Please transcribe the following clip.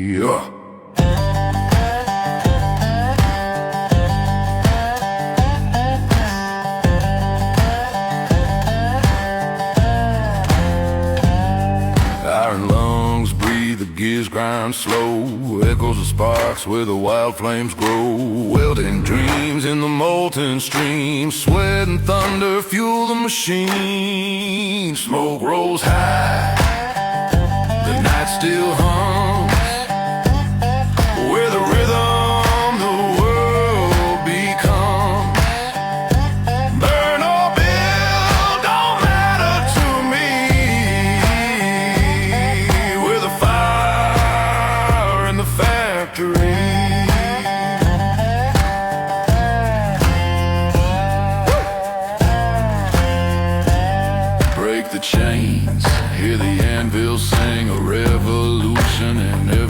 Yeah. Iron lungs breathe, the gears grind slow. Echoes of sparks where the wild flames grow. Welding dreams in the molten stream. Sweat and thunder fuel the machine. Smoke rolls high, the night still hums.